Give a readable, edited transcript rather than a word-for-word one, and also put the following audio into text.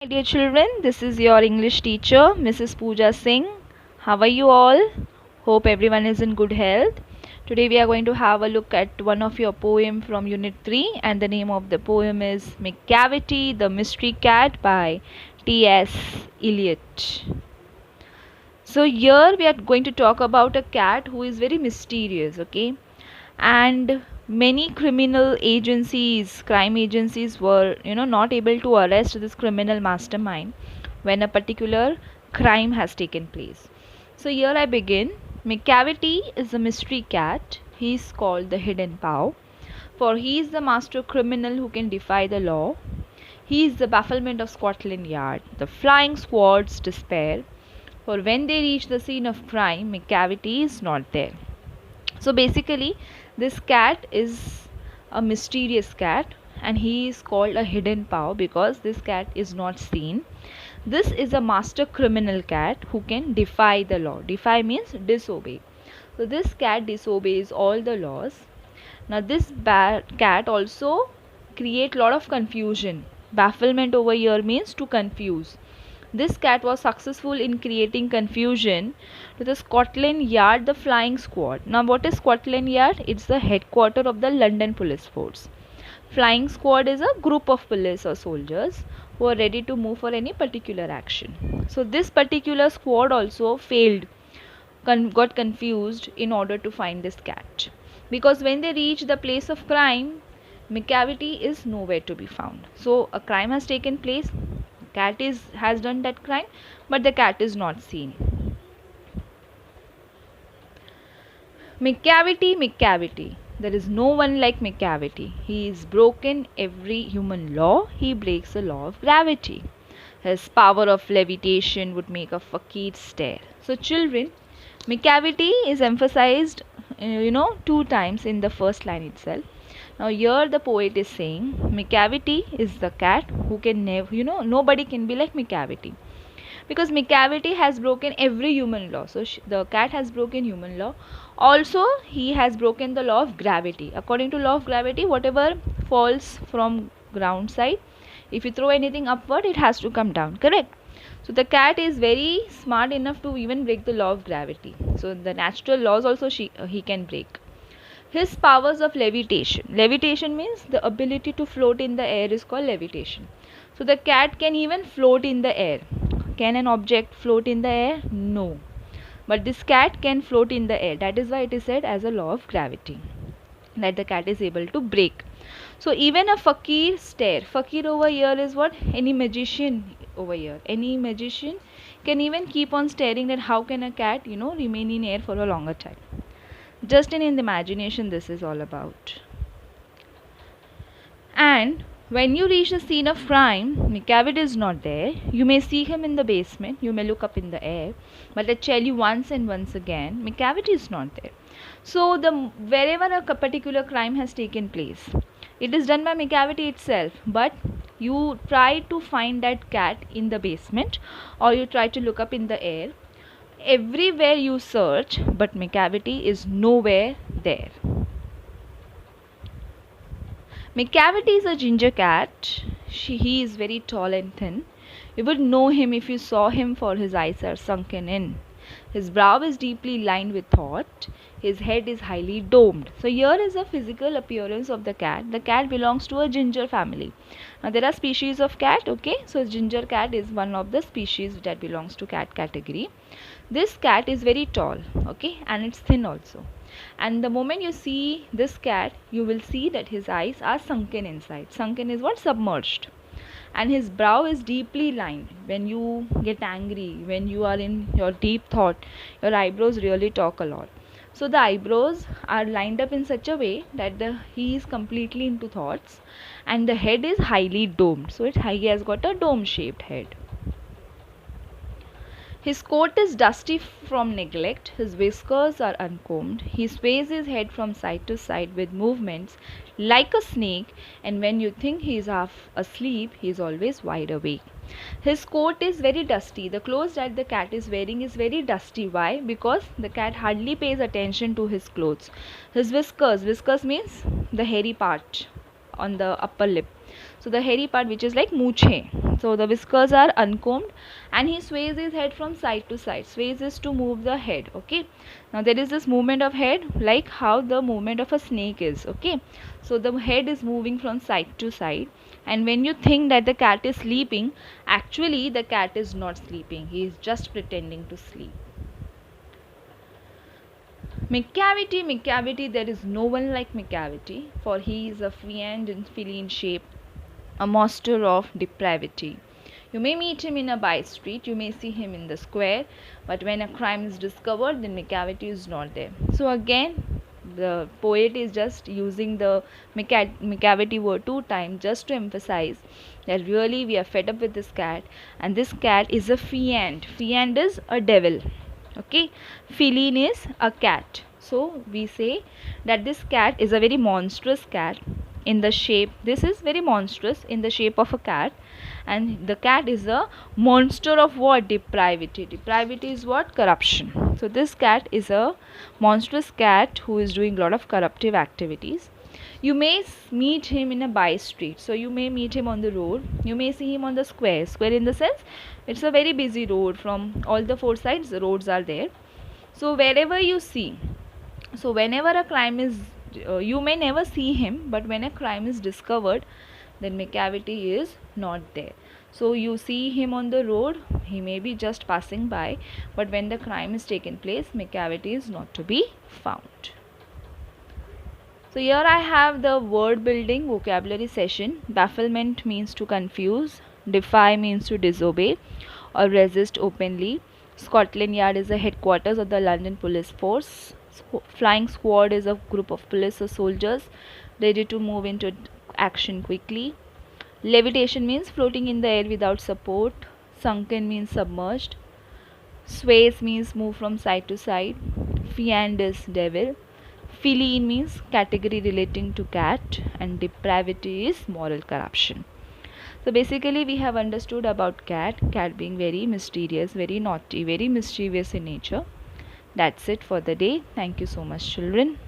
My dear children, this is your English teacher, Mrs. Pooja Singh. How are you all? Hope everyone is in good health. Today we are going to have a look at one of your poem from Unit 3 and the name of the poem is McCavity the Mystery Cat by T.S. Eliot. So here we are going to talk about a cat who is very mysterious, okay? And many criminal agencies, crime agencies were, not able to arrest this criminal mastermind when a particular crime has taken place. So here I begin. McCavity is a mystery cat. He is called the Hidden Paw, for he is the master criminal who can defy the law. He is the bafflement of Scotland Yard, the flying squad's despair, for when they reach the scene of crime, McCavity is not there. So basically, this cat is a mysterious cat and he is called a hidden paw because this cat is not seen. This is a master criminal cat who can defy the law. Defy means disobey. So this cat disobeys all the laws. Now this cat also create lot of confusion. Bafflement over here means to confuse. This cat was successful in creating confusion to the Scotland Yard, the flying squad. Now, what is Scotland Yard? It's the headquarters of the London police force. Flying squad is a group of police or soldiers who are ready to move for any particular action. So, this particular squad also failed, got confused in order to find this cat. Because when they reach the place of crime, McCavity is nowhere to be found. So, a crime has taken place, cat has done that crime, but the cat is not seen. McCavity, there is no one like McCavity. He is broken every human law. He breaks the law of gravity. His power of levitation would make a fakir stare. So children, McCavity is emphasized two times in the first line itself. Now here the poet is saying McCavity is the cat who can never, nobody can be like McCavity. Because McCavity has broken every human law. So the cat has broken human law. Also he has broken the law of gravity. According to law of gravity, whatever falls from ground side, if you throw anything upward, it has to come down, correct? So the cat is very smart enough to even break the law of gravity. So the natural laws also he can break. His powers of levitation. Levitation means the ability to float in the air is called levitation. So the cat can even float in the air. Can an object float in the air? No. But this cat can float in the air. That is why it is said as a law of gravity, that the cat is able to break. So even a fakir stare. Fakir over here is what? Any magician over here. Any magician can even keep on staring that how can a cat, remain in air for a longer time. Just in the imagination this is all about. And when you reach the scene of crime, McCavity is not there. You may see him in the basement, you may look up in the air, but I tell you once and once again, McCavity is not there. So wherever a particular crime has taken place, it is done by McCavity itself, but you try to find that cat in the basement or you try to look up in the air. Everywhere you search, but McCavity is nowhere there. McCavity is a ginger cat. He is very tall and thin. You would know him if you saw him, for his eyes are sunken in. His brow is deeply lined with thought. His head is highly domed. So here is a physical appearance of the cat. The cat belongs to a ginger family. Now there are species of cat, okay? So ginger cat is one of the species that belongs to cat category. This cat is very tall, okay? And it's thin also. And the moment you see this cat, you will see that his eyes are sunken inside. Sunken is what? Submerged. And his brow is deeply lined. When you get angry, when you are in your deep thought, your eyebrows really talk a lot. So the eyebrows are lined up in such a way that he is completely into thoughts, and the head is highly domed. So he has got a dome shaped head. His coat is dusty from neglect, his whiskers are uncombed, he sways his head from side to side with movements like a snake, and when you think he is half asleep, he is always wide awake. His coat is very dusty. The clothes that the cat is wearing is very dusty. Why? Because the cat hardly pays attention to his clothes. His whiskers means the hairy part on the upper lip. So the hairy part which is like mooche. So the whiskers are uncombed and he sways his head from side to side. Sways is to move the head. Okay. Now there is this movement of head like how the movement of a snake is. Okay. So the head is moving from side to side, and when you think that the cat is sleeping, actually the cat is not sleeping. He is just pretending to sleep. Macavity, there is no one like Macavity, for he is a fiend in feline shape, a monster of depravity. You may meet him in a by street, you may see him in the square, but when a crime is discovered, then Macavity is not there. So again, the poet is just using the Macavity word 2 times just to emphasize that really we are fed up with this cat, and this cat is a fiend. Fiend is a devil. Okay, feline is a cat. So we say that this cat is a very monstrous cat in the shape. This is very monstrous in the shape of a cat, and the cat is a monster of what? Depravity. Depravity is what? Corruption. So this cat is a monstrous cat who is doing a lot of corruptive activities. You may meet him in a by street. So you may meet him on the road. You may see him on the square. Square in the sense it's a very busy road. From all the four sides the roads are there. So wherever you see, so whenever a crime is, you may never see him, but when a crime is discovered, then Macavity is not there. So you see him on the road, he may be just passing by, but when the crime is taken place, Macavity is not to be found. So here I have the word building vocabulary session. Bafflement means to confuse, defy means to disobey or resist openly. Scotland Yard is the headquarters of the London Police Force. Flying squad is a group of police or soldiers ready to move into action quickly. Levitation means floating in the air without support. Sunken means submerged. Sways means move from side to side. Fiend is devil. Feline means category relating to cat, and depravity is moral corruption. So basically we have understood about cat being very mysterious, very naughty, very mischievous in nature. That's it for the day. Thank you so much, children.